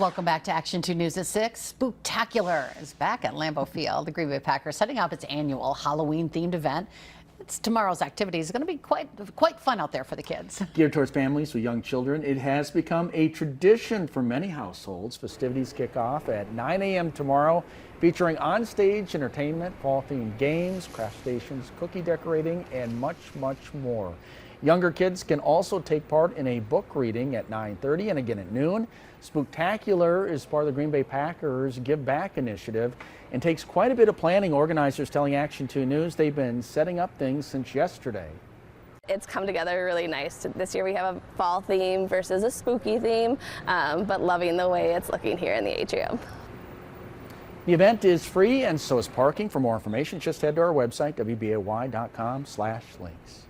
Welcome back to Action 2 News at 6. Spooktacular is back at Lambeau Field. The Green Bay Packers setting up its annual Halloween-themed event. Tomorrow's activity is going to be quite fun out there for the kids. Geared towards families with young children, it has become a tradition for many households. Festivities kick off at 9 a.m. tomorrow, featuring on-stage entertainment, fall-themed games, craft stations, cookie decorating, and much, much more. Younger kids can also take part in a book reading at 9:30 and again at noon. Spooktacular is part of the Green Bay Packers Give Back initiative and takes quite a bit of planning. Organizers telling Action 2 News they've been setting up things since yesterday. It's come together really nice. This year we have a fall theme versus a spooky theme, but loving the way it's looking here in the atrium. The event is free and so is parking. For more information, just head to our website, wbay.com/links.